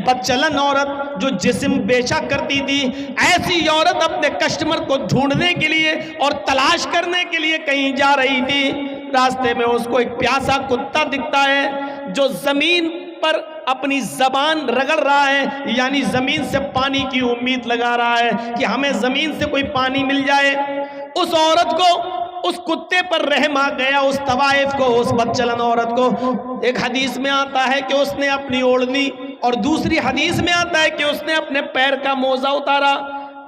بدچلن عورت جو جسم بیچا کرتی تھی، ایسی عورت اپنے کسٹمر کو ڈھونڈنے کے لیے اور تلاش کرنے کے لیے کہیں جا رہی تھی، راستے میں اس کو ایک پیاسا کتا دکھتا ہے جو زمین پر اپنی زبان رگڑ رہا ہے، یعنی زمین سے پانی کی امید لگا رہا ہے کہ ہمیں زمین سے کوئی پانی مل جائے۔ اس عورت کو اس کتے پر رحم آ گیا، اس طوائف کو، اس بدچلن عورت کو۔ ایک حدیث میں آتا ہے کہ اس نے اپنی اوڑھنی، اور دوسری حدیث میں آتا ہے کہ اس نے اپنے پیر کا موزہ اتارا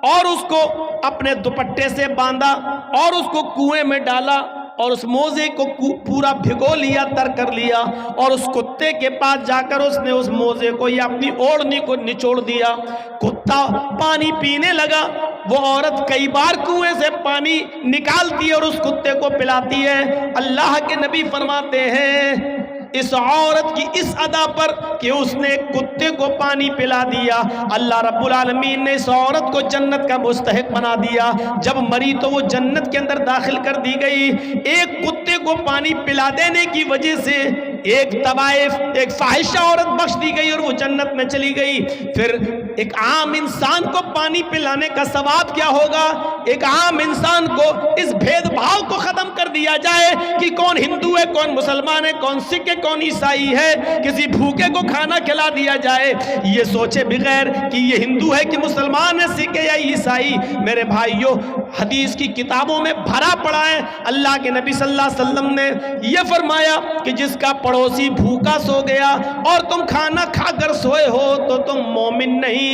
اور اس کو اپنے دوپٹے سے باندھا اور اس کو کنویں میں ڈالا اور اس موزے کو پورا بھگو لیا، تر کر لیا، اور اس کتے کے پاس جا کر اس نے اس موزے کو یا اپنی اوڑھنی کو نچوڑ دیا۔ کتا پانی پینے لگا، وہ عورت کئی بار کنویں سے پانی نکالتی ہے اور اس کتے کو پلاتی ہے۔ اللہ کے نبی فرماتے ہیں اس عورت کی اس ادا پر کہ اس نے کتے کو پانی پلا دیا، اللہ رب العالمین نے اس عورت کو جنت کا مستحق بنا دیا۔ جب مری تو وہ جنت کے اندر داخل کر دی گئی۔ ایک کتے کو پانی پلا دینے کی وجہ سے ایک طوائف، ایک فاحشہ عورت بخش دی گئی اور وہ جنت میں چلی گئی۔ پھر ایک عام انسان کو پانی پلانے کا ثواب کیا ہوگا؟ ایک عام انسان کو اس بھید بھاؤ کو ختم کر دیا جائے کہ کون ہندو ہے، کون مسلمان ہے، کون سکھ ہے، کون عیسائی ہے، کسی بھوکے کو کھانا کھلا دیا جائے، یہ سوچے بغیر کہ یہ ہندو ہے کہ مسلمان ہے، سکھ ہے یا عیسائی۔ میرے بھائیوں، حدیث کی کتابوں میں بھرا پڑا ہے، اللہ کے نبی صلی اللہ علیہ وسلم نے یہ فرمایا کہ جس کا پڑوسی بھوکا سو گیا اور تم کھانا کھا کر سوئے ہو تو تم مومن نہیں۔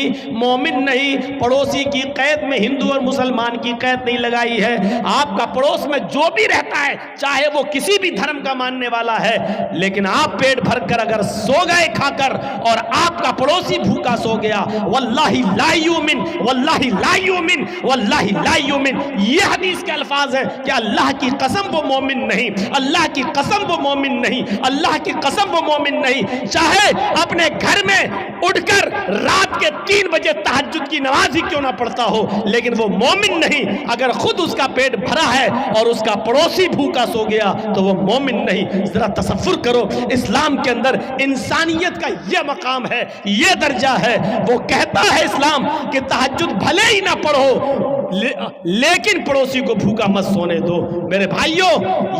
پڑوسی کی قید میں ہندو اور مسلمان کی قید نہیں لگائی ہے۔ آپ کا پڑوس میں جو بھی رہتا ہے، چاہے وہ کسی بھی دھرم کا ماننے والا ہے، لیکن آپ پیٹ بھر کر اگر سو گئے کھا کر اور آپ کا پڑوسی بھوکا سو گیا، واللہ لا یؤمن، واللہ لا یؤمن، واللہ لا یؤمن۔ یہ حدیث کے الفاظ ہیں کہ اللہ کی قسم وہ مومن نہیں، اللہ کی قسم وہ مومن نہیں، اللہ کی قسم وہ مومن نہیں۔ چاہے اپنے گھر میں اٹھ کر رات کے 3 بجے تہجد کی نماز ہی کیوں نہ پڑھتا ہو، لیکن وہ مومن نہیں۔ اگر خود اس کا پیٹ بھرا ہے اور اس کا پڑوسی بھوکا سو گیا تو وہ مومن نہیں۔ ذرا تصور کرو، اسلام کے اندر انسانیت کا یہ مقام ہے، یہ درجہ ہے۔ وہ کہتا ہے اسلام کہ تہجد بھلے ہی نہ پڑھو لیکن پڑوسی کو بھوکا مت سونے دو۔ میرے بھائیوں،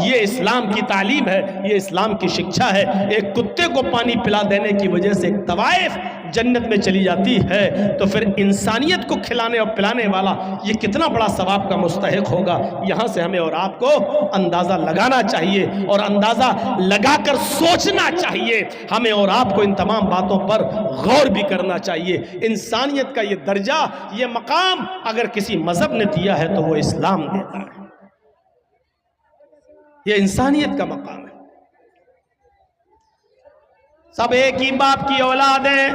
یہ اسلام کی تعلیم ہے، یہ اسلام کی شکشا ہے۔ ایک کتے کو پانی پلا دینے کی وجہ سے ایک طوائف جنت میں چلی جاتی ہے، تو پھر انسانیت کو کھلانے اور پلانے والا یہ کتنا بڑا ثواب کا مستحق ہوگا۔ یہاں سے ہمیں اور آپ کو اندازہ لگانا چاہیے اور اندازہ لگا کر سوچنا چاہیے۔ ہمیں اور آپ کو ان تمام باتوں پر غور بھی کرنا چاہیے۔ انسانیت کا یہ درجہ، یہ مقام اگر کسی مذہب نے دیا ہے تو وہ اسلام دیتا ہے۔ یہ انسانیت کا مقام ہے۔ سب ایک ہی باپ کی اولاد ہیں،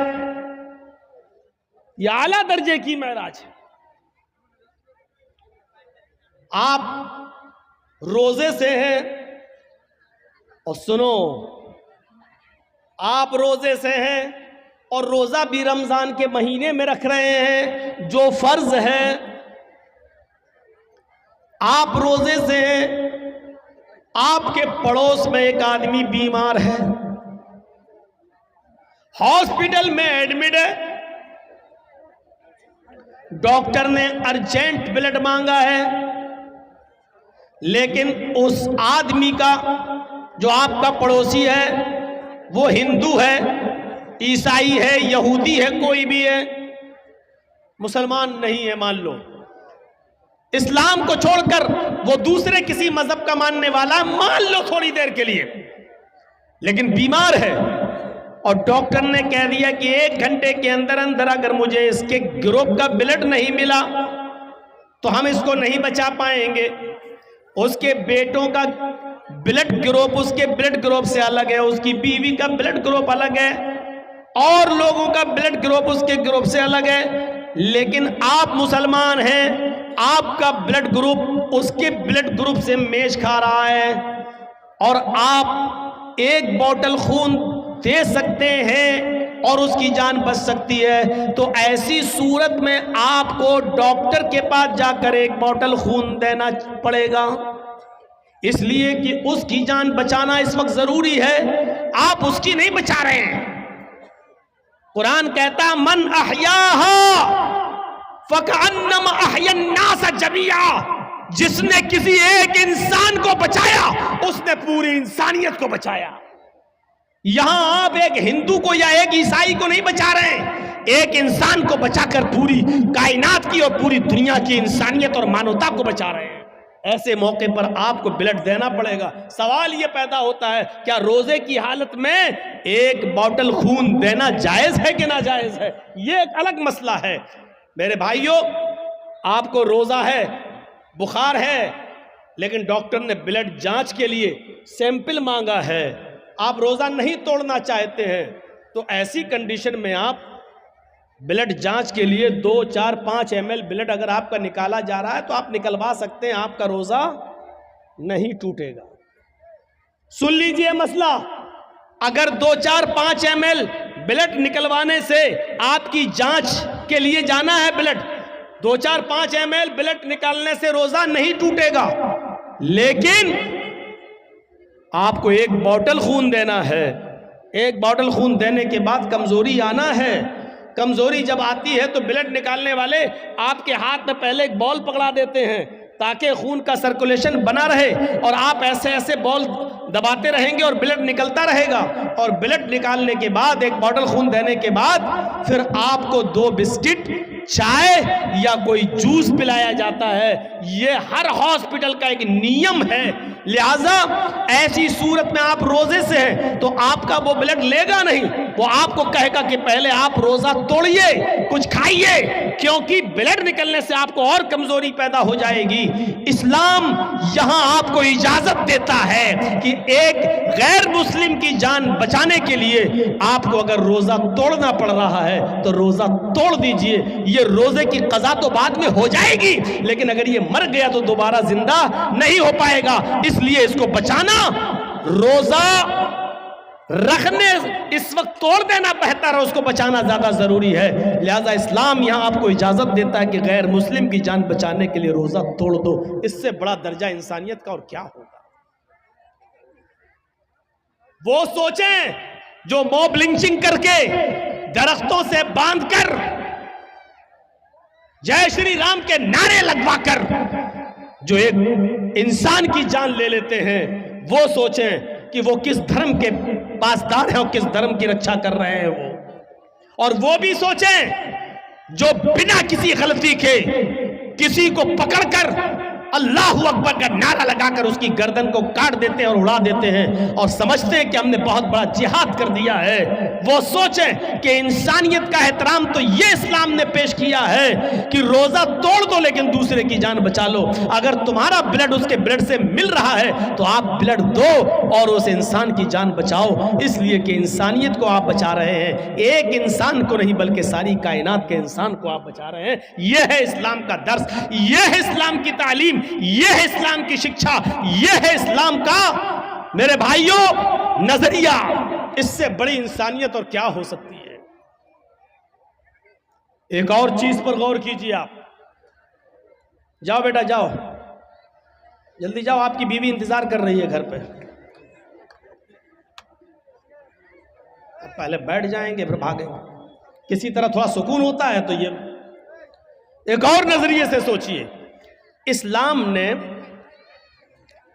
یہ اعلیٰ درجے کی معراج ہے۔ آپ روزے سے ہیں، اور سنو، آپ روزے سے ہیں اور روزہ بھی رمضان کے مہینے میں رکھ رہے ہیں جو فرض ہے۔ آپ روزے سے ہیں، آپ کے پڑوس میں ایک آدمی بیمار ہے، ہاسپٹل میں ایڈمٹ ہے، ڈاکٹر نے ارجنٹ بلڈ مانگا ہے، لیکن اس آدمی کا جو آپ کا پڑوسی ہے وہ ہندو ہے، عیسائی ہے، یہودی ہے، کوئی بھی ہے، مسلمان نہیں ہے مان لو، اسلام کو چھوڑ کر وہ دوسرے کسی مذہب کا ماننے والا مان لو تھوڑی دیر کے لیے، لیکن بیمار ہے، اور ڈاکٹر نے کہہ دیا کہ 1 گھنٹے کے اندر اگر مجھے اس کے گروپ کا بلڈ نہیں ملا تو ہم اس کو نہیں بچا پائیں گے۔ اس کے بیٹوں کا بلڈ گروپ اس کے بلڈ گروپ سے الگ ہے، اس کی بیوی کا بلڈ گروپ الگ ہے، اور لوگوں کا بلڈ گروپ اس کے گروپ سے الگ ہے، لیکن آپ مسلمان ہیں، آپ کا بلڈ گروپ اس کے بلڈ گروپ سے میچ کھا رہا ہے، اور آپ 1 بوتل خون دے سکتے ہیں اور اس کی جان بچ سکتی ہے، تو ایسی صورت میں آپ کو ڈاکٹر کے پاس جا کر 1 بوتل خون دینا پڑے گا، اس لیے کہ اس کی جان بچانا اس وقت ضروری ہے۔ آپ اس کی نہیں بچا رہے ہیں، قرآن کہتا من احیاہا فکأنما احیا الناس جمیعا، جس نے کسی ایک انسان کو بچایا اس نے پوری انسانیت کو بچایا۔ یہاں آپ ایک ہندو کو یا ایک عیسائی کو نہیں بچا رہے ہیں، ایک انسان کو بچا کر پوری کائنات کی اور پوری دنیا کی انسانیت اور مانوتا کو بچا رہے ہیں۔ ایسے موقع پر آپ کو بلڈ دینا پڑے گا۔ سوال یہ پیدا ہوتا ہے کیا روزے کی حالت میں ایک بوتل خون دینا جائز ہے کہ ناجائز ہے؟ یہ ایک الگ مسئلہ ہے۔ میرے بھائیوں، آپ کو روزہ ہے، بخار ہے، لیکن ڈاکٹر نے بلڈ جانچ کے لیے سیمپل مانگا ہے، آپ روزہ نہیں توڑنا چاہتے ہیں، تو ایسی کنڈیشن میں آپ بلڈ جانچ کے لیے 2 4 5 ml بلڈ اگر آپ کا نکالا جا رہا ہے تو آپ نکلوا سکتے ہیں، آپ کا روزہ نہیں ٹوٹے گا۔ سن لیجئے مسئلہ، اگر 2 4 5 ml بلڈ نکلوانے سے آپ کی جانچ کے لیے جانا ہے بلڈ، 2 4 5 ml بلڈ نکالنے سے روزہ نہیں ٹوٹے گا، لیکن آپ کو ایک بوتل خون دینا ہے۔ ایک بوتل خون دینے کے بعد کمزوری آنا ہے۔ کمزوری جب آتی ہے تو بلڈ نکالنے والے آپ کے ہاتھ میں پہلے ایک بال پکڑا دیتے ہیں تاکہ خون کا سرکولیشن بنا رہے، اور آپ ایسے ایسے بال دباتے رہیں گے اور بلڈ نکلتا رہے گا، اور بلڈ نکالنے کے بعد ایک بوتل خون دینے کے بعد پھر آپ کو 2 بسکٹ، چائے یا کوئی جوس پلایا جاتا ہے۔ یہ ہر ہاسپٹل کا ایک نیم ہے۔ لہٰذا ایسی صورت میں آپ روزے سے ہیں تو آپ کا وہ بلڈ لے گا نہیں، وہ آپ کو کہے گا کہ پہلے آپ روزہ توڑیے، کچھ کھائیے، کیونکہ بلڈ نکلنے سے آپ کو اور کمزوری پیدا ہو جائے گی۔ اسلام یہاں آپ کو اجازت دیتا ہے کہ ایک غیر مسلم کی جان بچانے کے لیے آپ کو اگر روزہ توڑنا پڑ رہا ہے تو روزہ توڑ دیجئے۔ یہ روزے کی قضا تو بعد میں ہو جائے گی، لیکن اگر یہ مر گیا تو دوبارہ زندہ نہیں ہو پائے گا، اس لیے اس کو بچانا، روزہ رکھنے اس وقت توڑ دینا بہتر ہے، اس کو بچانا زیادہ ضروری ہے۔ لہذا اسلام یہاں آپ کو اجازت دیتا ہے کہ غیر مسلم کی جان بچانے کے لیے روزہ توڑ دو۔ اس سے بڑا درجہ انسانیت کا اور کیا ہوگا؟ وہ سوچیں جو موب لنچنگ کر کے درختوں سے باندھ کر جے شری رام کے نعرے لگوا کر جو ایک انسان کی جان لے لیتے ہیں، وہ سوچیں کہ وہ کس دھرم کے پاسدار ہیں اور کس دھرم کی رکشا کر رہے ہیں وہ، اور وہ بھی سوچیں جو بنا کسی غلطی کے کسی کو پکڑ کر اللہ اکبر کا نعرہ لگا کر اس کی گردن کو کاٹ دیتے ہیں اور اڑا دیتے ہیں اور سمجھتے ہیں کہ ہم نے بہت بڑا جہاد کر دیا ہے۔ وہ سوچیں کہ انسانیت کا احترام تو یہ اسلام نے پیش کیا ہے کہ روزہ توڑ دو لیکن دوسرے کی جان بچا لو۔ اگر تمہارا بلڈ اس کے بلڈ سے مل رہا ہے تو آپ بلڈ دو اور اس انسان کی جان بچاؤ، اس لیے کہ انسانیت کو آپ بچا رہے ہیں، ایک انسان کو نہیں بلکہ ساری کائنات کے انسان کو آپ بچا رہے ہیں۔ یہ ہے اسلام کا درس، یہ ہے اسلام کی تعلیم، یہ ہے اسلام کی شکشا، یہ ہے اسلام کا میرے بھائیوں نظریہ۔ اس سے بڑی انسانیت اور کیا ہو سکتی ہے؟ ایک اور چیز پر غور کیجیے آپ۔ جاؤ بیٹا جاؤ، جلدی جاؤ، آپ کی بیوی انتظار کر رہی ہے گھر پہ۔ پہلے بیٹھ جائیں گے پھر بھاگیں گے، کسی طرح تھوڑا سکون ہوتا ہے۔ تو یہ ایک اور نظریے سے سوچئے، اسلام نے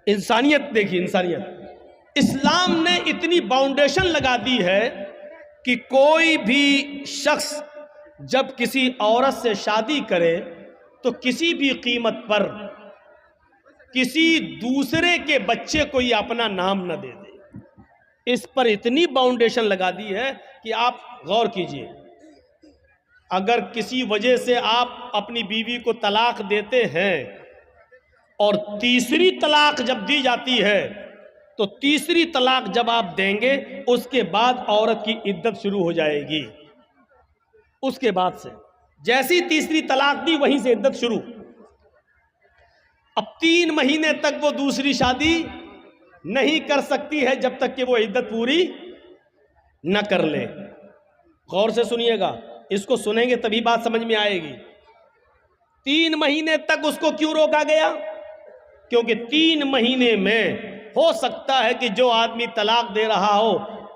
انسانیت دیکھی، انسانیت اسلام نے اتنی باؤنڈیشن لگا دی ہے کہ کوئی بھی شخص جب کسی عورت سے شادی کرے تو کسی بھی قیمت پر کسی دوسرے کے بچے کو یہ اپنا نام نہ دے دے۔ اس پر اتنی باؤنڈیشن لگا دی ہے کہ آپ غور کیجئے، اگر کسی وجہ سے آپ اپنی بیوی کو طلاق دیتے ہیں اور تیسری طلاق جب دی جاتی ہے تو تیسری طلاق جب آپ دیں گے اس کے بعد عورت کی عدت شروع ہو جائے گی۔ اس کے بعد سے جیسی تیسری طلاق دی وہیں سے عدت شروع۔ اب 3 مہینے تک وہ دوسری شادی نہیں کر سکتی ہے جب تک کہ وہ عدت پوری نہ کر لے۔ غور سے سنیے گا، اس کو سنیں گے تبھی بات سمجھ میں آئے گی۔ 3 مہینے تک اس کو کیوں روکا گیا؟ کیونکہ 3 مہینے میں ہو سکتا ہے کہ جو آدمی طلاق دے رہا ہو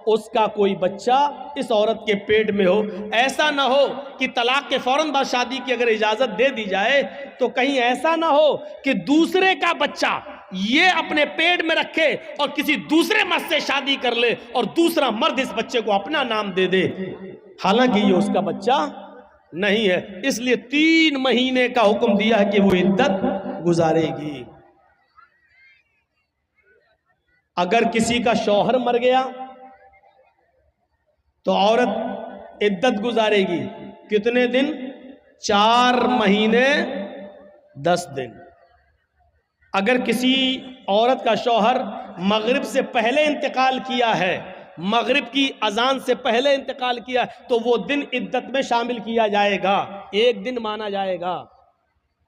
اس کا کوئی بچہ اس عورت کے پیٹ میں ہو. ایسا نہ ہو کہ طلاق کے فوراً بعد شادی کی اگر اجازت دے دی جائے تو کہیں ایسا نہ ہو کہ دوسرے کا بچہ یہ اپنے پیٹ میں رکھے اور کسی دوسرے مرد سے شادی کر لے اور دوسرا مرد اس بچے کو اپنا نام دے دے، حالانکہ یہ اس کا بچہ نہیں ہے. اس لیے 3 مہینے کا حکم دیا ہے کہ وہ عدت گزارے گی. اگر کسی کا شوہر مر گیا تو عورت عدت گزارے گی. کتنے دن؟ 4 مہینے 10 دن. اگر کسی عورت کا شوہر مغرب سے پہلے انتقال کیا ہے، مغرب کی اذان سے پہلے انتقال کیا تو وہ دن عدت میں شامل کیا جائے گا، 1 دن مانا جائے گا.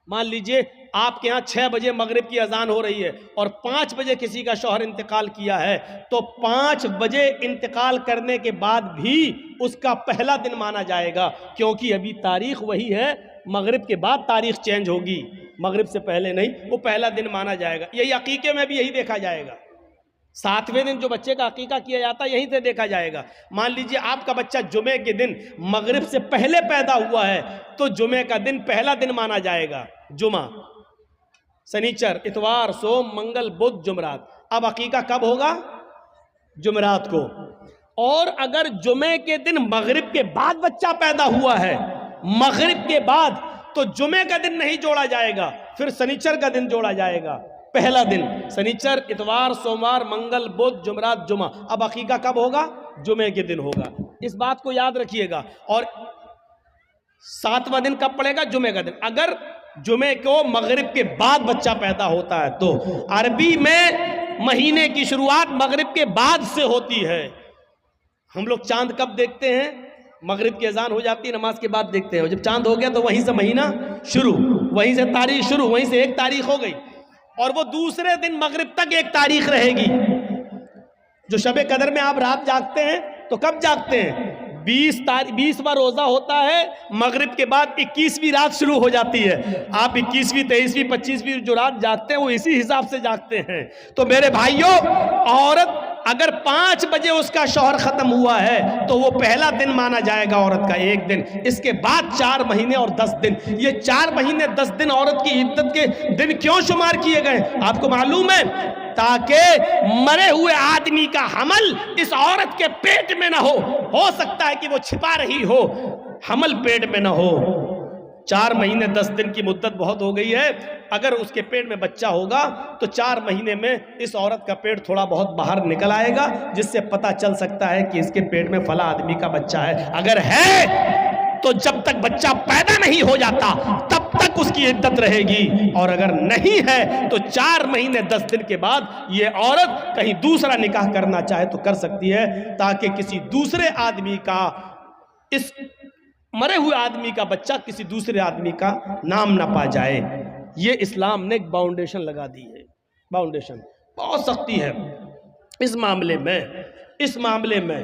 مان لیجئے آپ کے ہاں 6 بجے مغرب کی اذان ہو رہی ہے اور 5 بجے کسی کا شوہر انتقال کیا ہے تو 5 بجے انتقال کرنے کے بعد بھی اس کا پہلا دن مانا جائے گا، کیونکہ ابھی تاریخ وہی ہے. مغرب کے بعد تاریخ چینج ہوگی، مغرب سے پہلے نہیں. وہ پہلا دن مانا جائے گا. یہی عقیقے میں بھی یہی دیکھا جائے گا. 7ویں دن جو بچے کا عقیقہ کیا جاتا ہے یہیں سے دیکھا جائے گا. مان لیجئے آپ کا بچہ جمعے کے دن مغرب سے پہلے پیدا ہوا ہے تو جمعے کا دن پہلا دن مانا جائے گا. جمعہ، سنیچر، اتوار، سوم، منگل، بدھ، جمعرات. اب عقیقہ کب ہوگا؟ جمعرات کو. اور اگر جمعے کے دن مغرب کے بعد بچہ پیدا ہوا ہے، مغرب کے بعد، تو جمعے کا دن نہیں جوڑا جائے گا، پھر سنیچر کا دن جوڑا جائے گا. پہلا دن سنیچر، اتوار، سوموار، منگل، بدھ، جمعرات، جمعہ. اب عقیقہ کب ہوگا؟ جمعے کے دن ہوگا. اس بات کو یاد رکھیے گا. اور 7واں دن کب پڑے گا؟ جمعے کا دن. اگر جمعے کو مغرب کے بعد بچہ پیدا ہوتا ہے تو عربی میں مہینے کی شروعات مغرب کے بعد سے ہوتی ہے. ہم لوگ چاند کب دیکھتے ہیں؟ مغرب کی اذان ہو جاتی ہے، نماز کے بعد دیکھتے ہیں. جب چاند ہو گیا تو وہیں سے مہینہ شروع، وہیں سے تاریخ شروع، وہیں سے 1 تاریخ ہو گئی اور وہ دوسرے دن مغرب تک 1 تاریخ رہے گی. جو شب قدر میں آپ رات جاگتے ہیں تو کب جاگتے ہیں؟ 20واں روزہ ہوتا ہے، مغرب کے بعد 21ویں رات شروع ہو جاتی ہے. آپ 21ویں، 23ویں، 25ویں جو رات جاگتے ہیں وہ اسی حساب سے جاگتے ہیں. تو میرے بھائیوں، عورت اگر 5 بجے اس کا شوہر ختم ہوا ہے تو وہ پہلا دن مانا جائے گا عورت کا 1 دن. اس کے بعد 4 مہینے اور 10 دن. یہ 4 مہینے 10 دن عورت کی عدت کے دن کیوں شمار کیے گئے آپ کو معلوم ہے؟ تاکہ مرے ہوئے آدمی کا حمل اس عورت کے پیٹ میں نہ ہو سکتا ہے کہ وہ چھپا رہی ہو، حمل پیٹ میں نہ ہو. 4 مہینے 10 دن کی مدت بہت ہو گئی ہے. اگر اس کے پیٹ میں بچہ ہوگا تو 4 مہینے میں اس عورت کا پیٹ تھوڑا بہت باہر نکل آئے گا، جس سے پتہ چل سکتا ہے کہ اس کے پیٹ میں فلاں آدمی کا بچہ ہے. اگر ہے تو جب تک بچہ پیدا نہیں ہو جاتا تب تک اس کی عدت رہے گی، اور اگر نہیں ہے تو 4 مہینے 10 دن کے بعد یہ عورت کہیں دوسرا نکاح کرنا چاہے تو کر سکتی ہے، تاکہ کسی دوسرے آدمی کا، اس مرے ہوئے آدمی کا بچہ کسی دوسرے آدمی کا نام نہ پا جائے. یہ اسلام نے ایک باؤنڈیشن لگا دی ہے. باؤنڈیشن بہت سختی ہے اس معاملے میں.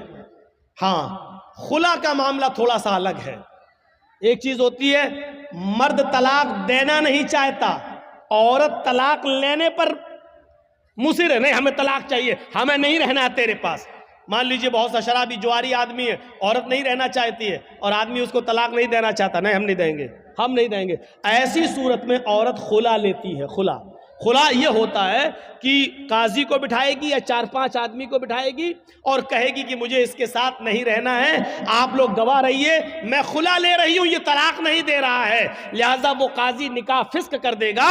ہاں، خلا کا معاملہ تھوڑا سا الگ ہے. ایک چیز ہوتی ہے مرد طلاق دینا نہیں چاہتا، عورت طلاق لینے پر مصر ہے، نہیں ہمیں طلاق چاہیے، ہمیں نہیں رہنا ہے تیرے پاس. مان لیجئے بہت سا شرابی جواری آدمی ہے، عورت نہیں رہنا چاہتی ہے اور آدمی اس کو طلاق نہیں دینا چاہتا، نہیں ہم نہیں دیں گے. ایسی صورت میں عورت خلا لیتی ہے. خلا یہ ہوتا ہے کہ قاضی کو بٹھائے گی یا 4-5 آدمی کو بٹھائے گی اور کہے گی کہ مجھے اس کے ساتھ نہیں رہنا ہے، آپ لوگ گواہ رہیے، میں خلا لے رہی ہوں، یہ طلاق نہیں دے رہا ہے. لہذا وہ قاضی نکاح فسخ کر دے گا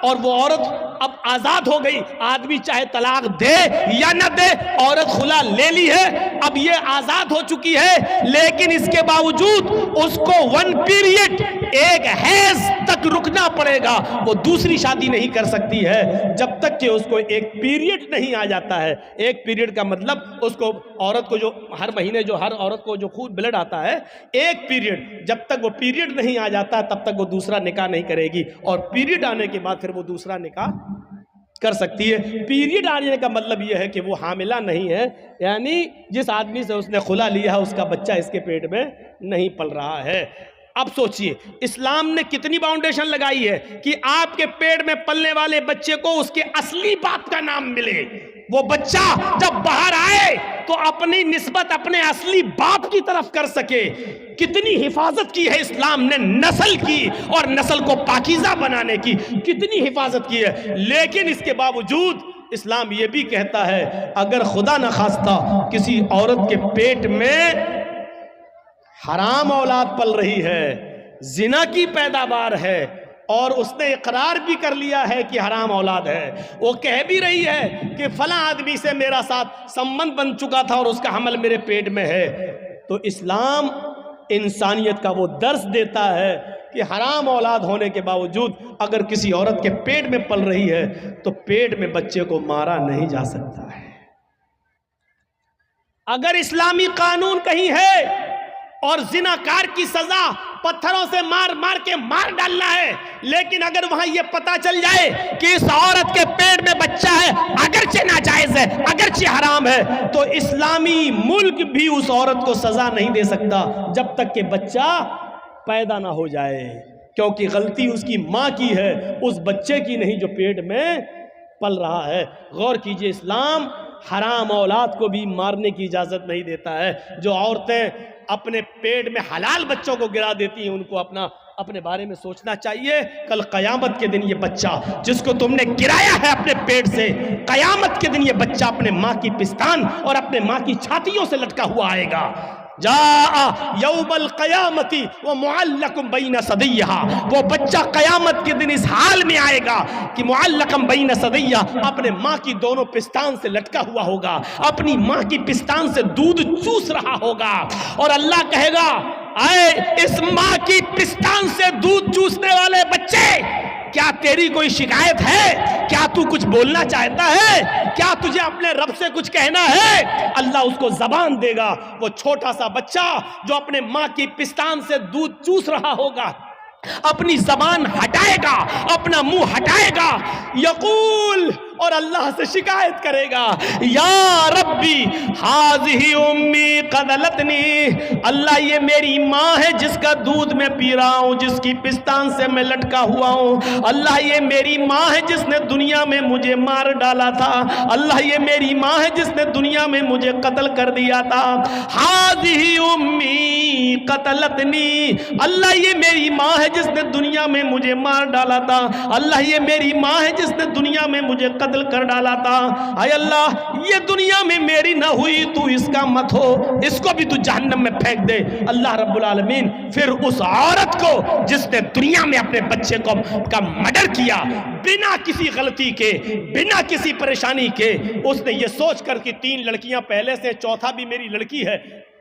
اور وہ عورت اب آزاد ہو گئی. آدمی چاہے طلاق دے یا نہ دے، عورت خلا لے لی ہے، اب یہ آزاد ہو چکی ہے، لیکن اس کے باوجود اس کو 1 پیریڈ، 1 حیض تک رکنا پڑے گا. وہ دوسری شادی نہیں کر سکتی ہے جب تک کہ اس کو 1 پیریڈ نہیں آ جاتا ہے. 1 پیریڈ کا مطلب اس کو، عورت کو جو ہر مہینے جو ہر عورت کو جو خون بلڈ آتا ہے، 1 پیریڈ، جب تک وہ پیریڈ نہیں آ جاتا تب تک وہ دوسرا نکاح نہیں کرے گی، اور پیریڈ آنے کے بعد پھر وہ دوسرا نکاح کر سکتی ہے. پیریڈ آنے کا مطلب یہ ہے کہ وہ حاملہ نہیں ہے، یعنی جس آدمی سے اس نے خلا لیا ہے اس کا بچہ اس کے پیٹ میں نہیں پل رہا ہے. اب سوچئے اسلام نے کتنی باؤنڈیشن لگائی ہے کہ آپ کے پیٹ میں پلنے والے بچے کو اس کے اصلی باپ کا نام ملے. وہ بچہ جب باہر آئے تو اپنی نسبت اپنے اصلی باپ کی طرف کر سکے. کتنی حفاظت کی ہے اسلام نے نسل کی اور نسل کو پاکیزہ بنانے کی, کتنی حفاظت کی ہے. لیکن اس کے باوجود اسلام یہ بھی کہتا ہے اگر خدا نخواستہ کسی عورت کے پیٹ میں حرام اولاد پل رہی ہے, زنا کی پیداوار ہے, اور اس نے اقرار بھی کر لیا ہے کہ حرام اولاد ہے, وہ کہہ بھی رہی ہے کہ فلاں آدمی سے میرا ساتھ سمبند بن چکا تھا اور اس کا حمل میرے پیٹ میں ہے, تو اسلام انسانیت کا وہ درس دیتا ہے کہ حرام اولاد ہونے کے باوجود اگر کسی عورت کے پیٹ میں پل رہی ہے تو پیٹ میں بچے کو مارا نہیں جا سکتا ہے. اگر اسلامی قانون کہیں ہے اور زناکار کی سزا پتھروں سے مار مار کے مار ڈالنا ہے, لیکن اگر وہاں یہ پتا چل جائے کہ اس عورت کے پیٹ میں بچہ ہے, اگرچہ ناجائز ہے, اگرچہ حرام ہے, تو اسلامی ملک بھی اس عورت کو سزا نہیں دے سکتا جب تک کہ بچہ پیدا نہ ہو جائے, کیونکہ غلطی اس کی ماں کی ہے, اس بچے کی نہیں جو پیٹ میں پل رہا ہے. غور کیجئے, اسلام حرام اولاد کو بھی مارنے کی اجازت نہیں دیتا ہے. جو عورتیں اپنے پیٹ میں حلال بچوں کو گرا دیتی ہیں ان کو اپنے بارے میں سوچنا چاہیے. کل قیامت کے دن یہ بچہ جس کو تم نے گرایا ہے اپنے پیٹ سے, قیامت کے دن یہ بچہ اپنے ماں کی پستان اور اپنے ماں کی چھاتیوں سے لٹکا ہوا آئے گا. جاء یوم القیامت ومعلق بین صدیہا, وہ بچہ قیامت کے دن اس حال میں آئے گا کہ معلق بین صدیہا, اپنے ماں کی دونوں پستان سے لٹکا ہوا ہوگا, اپنی ماں کی پستان سے دودھ چوس رہا ہوگا, اور اللہ کہے گا اے اس ماں کی پستان سے دودھ چوسنے والے بچے, کیا تیری کوئی شکایت ہے؟ کیا تو کچھ بولنا چاہتا ہے؟ کیا تجھے اپنے رب سے کچھ کہنا ہے؟ اللہ اس کو زبان دے گا. وہ چھوٹا سا بچہ جو اپنے ماں کی پستان سے دودھ چوس رہا ہوگا اپنی زبان ہٹائے گا, اپنا منہ ہٹائے گا, یقول, اور اللہ سے شکایت کرے گا, یا ربی ہاذہ امی قدلتنی, اللہ یہ میری ماں ہے جس کا دودھ میں پی رہا ہوں, جس کی پستان سے میں لٹکا ہوا ہوں, اللہ یہ میری ماں ہے جس نے دنیا میں مجھے مار ڈالا تھا, اللہ یہ میری ماں ہے جس نے دنیا میں مجھے قتل کر دیا تھا, ہاذہ امی قتلتنی, اللہ یہ میری ماں ہے جس نے دنیا میں مجھے مار ڈالا تھا, اللہ یہ میری ماں ہے جس نے دنیا میں مجھے قتل کر ڈالا تھا, اے اللہ یہ دنیا میں میری نہ ہوئی, تو اس کا مت ہو, اس کو بھی تو جہنم میں پھینک دے. اللہ رب العالمین پھر اس عورت کو جس نے دنیا میں اپنے بچے کا مرڈر کیا بنا کسی غلطی کے, بنا کسی پریشانی کے, اس نے یہ سوچ کر کہ 3 لڑکیاں پہلے سے, چوتھا بھی میری لڑکی ہے,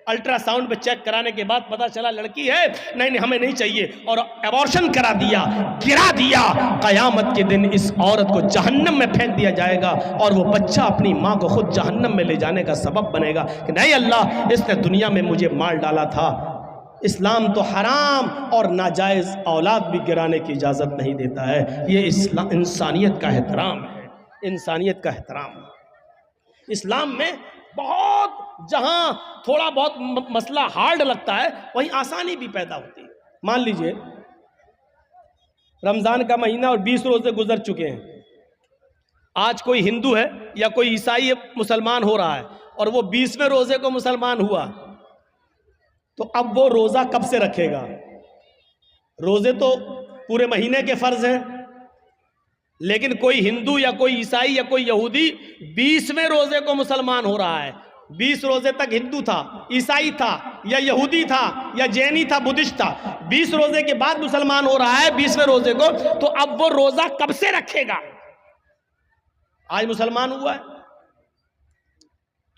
الٹرا ساؤنڈ میں چیک کرانے کے بعد پتا چلا لڑکی ہے, نہیں ہمیں نہیں چاہیے, اور ایبورشن کرا دیا, گرا دیا. قیامت کے دن اس عورت کو جہنم میں پھینک دیا جائے گا, اور وہ بچہ اپنی ماں کو خود جہنم میں لے جانے کا سبب بنے گا کہ نہیں اللہ اس نے دنیا میں مجھے مار ڈالا تھا. اسلام تو حرام اور ناجائز اولاد بھی گرانے کی اجازت نہیں دیتا ہے. یہ انسانیت کا احترام ہے, انسانیت کا احترام. اسلام میں بہت, جہاں تھوڑا بہت مسئلہ ہارڈ لگتا ہے وہیں آسانی بھی پیدا ہوتی ہے. مان لیجئے رمضان کا مہینہ اور 20 روزے گزر چکے ہیں, آج کوئی ہندو ہے یا کوئی عیسائی مسلمان ہو رہا ہے اور وہ 20ویں روزے کو مسلمان ہوا, تو اب وہ روزہ کب سے رکھے گا؟ روزے تو پورے مہینے کے فرض ہیں, لیکن کوئی ہندو یا کوئی عیسائی یا کوئی یہودی 20ویں روزے کو مسلمان ہو رہا ہے. 20 روزے تک ہندو تھا, عیسائی تھا, یا یہودی تھا, یا جینی تھا, بدھسٹ تھا, 20 روزے کے بعد مسلمان ہو رہا ہے 20ویں روزے کو, تو اب وہ روزہ کب سے رکھے گا؟ آج مسلمان ہوا ہے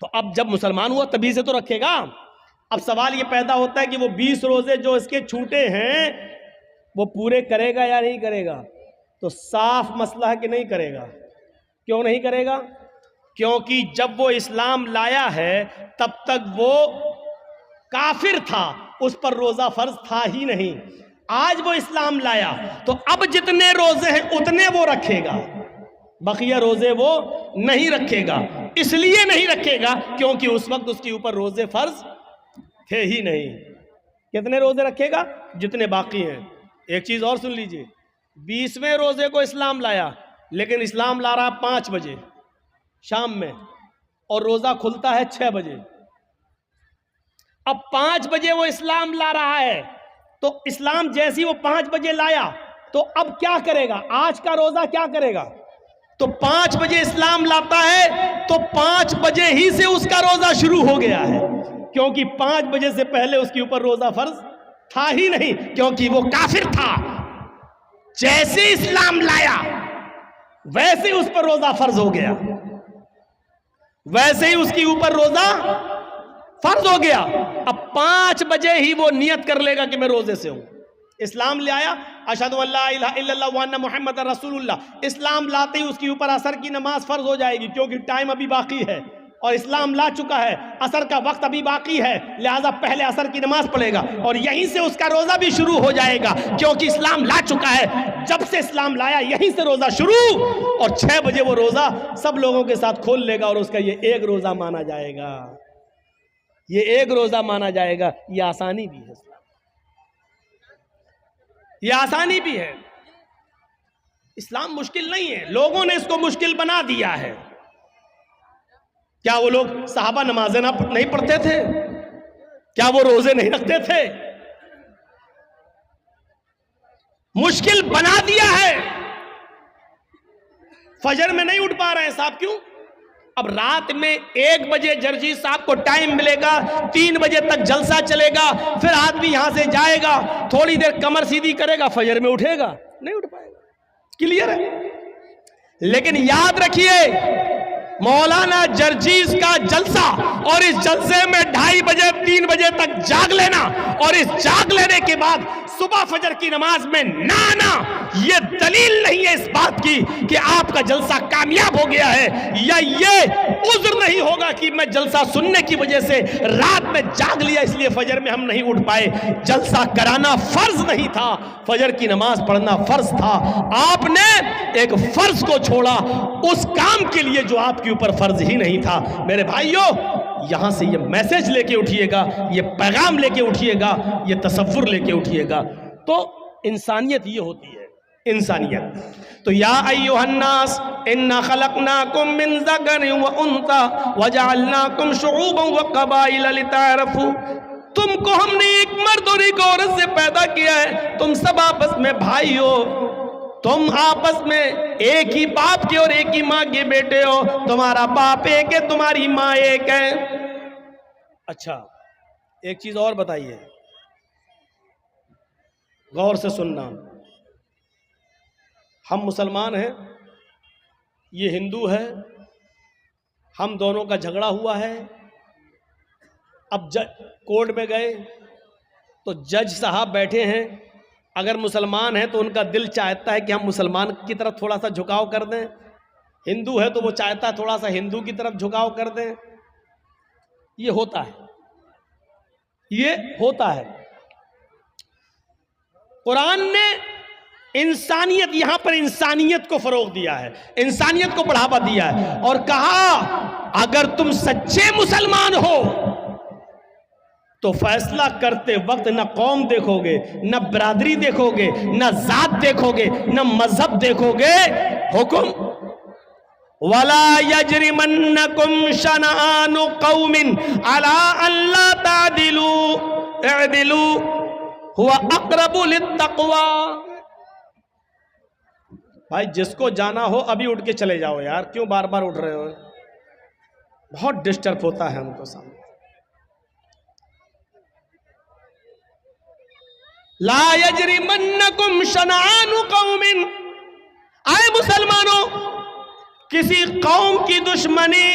تو اب جب مسلمان ہوا تبھی سے تو رکھے گا. اب سوال یہ پیدا ہوتا ہے کہ وہ 20 روزے جو اس کے چھوٹے ہیں وہ پورے کرے گا یا نہیں کرے گا؟ تو صاف مسئلہ ہے کہ نہیں کرے گا. کیوں نہیں کرے گا؟ کیونکہ جب وہ اسلام لایا ہے تب تک وہ کافر تھا, اس پر روزہ فرض تھا ہی نہیں. آج وہ اسلام لایا تو اب جتنے روزے ہیں اتنے وہ رکھے گا, بقیہ روزے وہ نہیں رکھے گا. اس لیے نہیں رکھے گا کیونکہ اس وقت اس کے اوپر روزے فرض تھے ہی نہیں. کتنے روزے رکھے گا؟ جتنے باقی ہیں. ایک چیز اور سن لیجئے, 20ویں روزے کو اسلام لایا, لیکن اسلام لا رہا 5 بجے شام میں, اور روزہ کھلتا ہے 6 بجے. اب 5 بجے وہ اسلام لا رہا ہے, تو اسلام جیسی وہ 5 بجے لایا تو اب کیا کرے گا؟ آج کا روزہ کیا کرے گا؟ تو 5 بجے اسلام لاتا ہے تو 5 بجے ہی سے اس کا روزہ شروع ہو گیا ہے, کیونکہ 5 بجے سے پہلے اس کے اوپر روزہ فرض تھا ہی نہیں, کیونکہ وہ کافر تھا. جیسے اسلام لایا ویسے ہی اس پر روزہ فرض ہو گیا, ویسے ہی اس کے اوپر روزہ فرض ہو گیا. اب 5 بجے ہی وہ نیت کر لے گا کہ میں روزے سے ہوں. اسلام لے آیا, اشہد ان لا الہ الا اللہ وان محمد رسول اللہ. اسلام لاتے ہی اس کے اوپر عصر کی نماز فرض ہو جائے گی, کیونکہ ٹائم ابھی باقی ہے, اور اسلام لا چکا ہے, عصر کا وقت ابھی باقی ہے, لہذا پہلے عصر کی نماز پڑھے گا, اور یہیں سے اس کا روزہ بھی شروع ہو جائے گا, کیونکہ اسلام لا چکا ہے. جب سے اسلام لایا یہیں سے روزہ شروع, اور 6 بجے وہ روزہ سب لوگوں کے ساتھ کھول لے گا, اور اس کا یہ ایک روزہ مانا جائے گا, یہ ایک روزہ مانا جائے گا. یہ آسانی بھی ہے, یہ آسانی بھی ہے. اسلام مشکل نہیں ہے, لوگوں نے اس کو مشکل بنا دیا ہے. کیا وہ لوگ صحابہ نمازیں نہیں پڑھتے تھے؟ کیا وہ روزے نہیں رکھتے تھے؟ مشکل بنا دیا ہے. فجر میں نہیں اٹھ پا رہے ہیں صاحب, کیوں؟ اب رات میں 1 بجے جرجی صاحب کو ٹائم ملے گا, 3 بجے تک جلسہ چلے گا, پھر آدمی یہاں سے جائے گا, تھوڑی دیر کمر سیدھی کرے گا, فجر میں اٹھے گا نہیں اٹھ پائے گا. کلیئر ہے. لیکن یاد رکھیے, مولانا جرجیز کا جلسہ, اور اس جلسے میں 2:30 بجے 3 بجے تک جاگ لینا, اور اس جاگ لینے کے بعد صبح فجر کی نماز میں نہ آنا, یہ دلیل نہیں ہے اس بات کی کہ آپ کا جلسہ کامیاب ہو گیا ہے, یا یہ عذر نہیں ہوگا کہ میں جلسہ سننے کی وجہ سے رات میں جاگ لیا اس لیے فجر میں ہم نہیں اٹھ پائے. جلسہ کرانا فرض نہیں تھا, فجر کی نماز پڑھنا فرض تھا. آپ نے ایک فرض کو چھوڑا اس کام کے لیے جو آپ کے اوپر فرض ہی نہیں تھا. میرے بھائیوں, یہاں سے یہ میسج لے کے اٹھیے گا, یہ پیغام لے کے اٹھیے گا, یہ تصور لے کے اٹھیے گا. تو انسانیت یہ ہوتی ہے, انسانیت. تو یا ایھا الناس انا خلقناکم من ذکر و انثی وجعلناکم شعوبا وقبائل لتعارفوا. تم کو ہم نے ایک مرد اور ایک عورت سے پیدا کیا ہے, تم سب آپس میں بھائی ہو, تم آپس میں ایک ہی باپ کے اور ایک ہی ماں کے بیٹے ہو, تمہارا باپ ایک ہے, تمہاری ماں ایک ہے. اچھا ایک چیز اور بتائیے, غور سے سننا. ہم مسلمان ہیں, یہ ہندو ہے, ہم دونوں کا جھگڑا ہوا ہے. اب کورٹ میں گئے تو جج صاحب بیٹھے ہیں, اگر مسلمان ہیں تو ان کا دل چاہتا ہے کہ ہم مسلمان کی طرف تھوڑا سا جھکاؤ کر دیں, ہندو ہے تو وہ چاہتا ہے تھوڑا سا ہندو کی طرف جھکاؤ کر دیں. یہ ہوتا ہے, یہ ہوتا ہے. قرآن نے انسانیت, یہاں پر انسانیت کو فروغ دیا ہے, انسانیت کو بڑھاوا دیا ہے, اور کہا اگر تم سچے مسلمان ہو تو فیصلہ کرتے وقت نہ قوم دیکھو گے, نہ برادری دیکھو گے, نہ ذات دیکھو گے, نہ مذہب دیکھو گے. حکم وَلَا يَجْرِمَنَّكُمْ شَنَآنُ قَوْمٍ عَلَىٰ أَن لَّا تَعْدِلُوا اعْدِلُوا هُوَ أَقْرَبُ لِلتَّقْوَىٰ. بھائی جس کو جانا ہو ابھی اٹھ کے چلے جاؤ یار, کیوں بار بار اٹھ رہے ہو؟ بہت ڈسٹرب ہوتا ہے ہم کو سامنے. لا یجرمنکم شنآن قوم, اے مسلمانوں, کسی قوم کی دشمنی,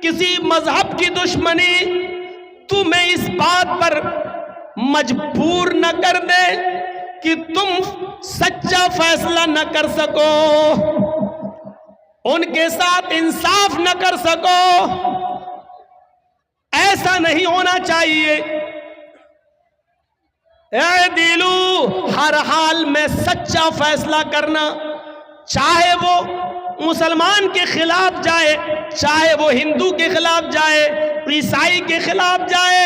کسی مذہب کی دشمنی تمہیں اس بات پر مجبور نہ کر دے کہ تم سچا فیصلہ نہ کر سکو, ان کے ساتھ انصاف نہ کر سکو. ایسا نہیں ہونا چاہیے. اعدلوا, ہر حال میں سچا فیصلہ کرنا, چاہے وہ مسلمان کے خلاف جائے, چاہے وہ ہندو کے خلاف جائے, عیسائی کے خلاف جائے,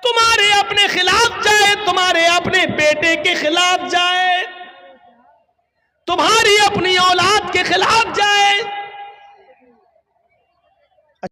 تمہارے اپنے خلاف جائے, تمہارے اپنے بیٹے کے خلاف جائے, تمہاری اپنی اولاد کے خلاف جائے,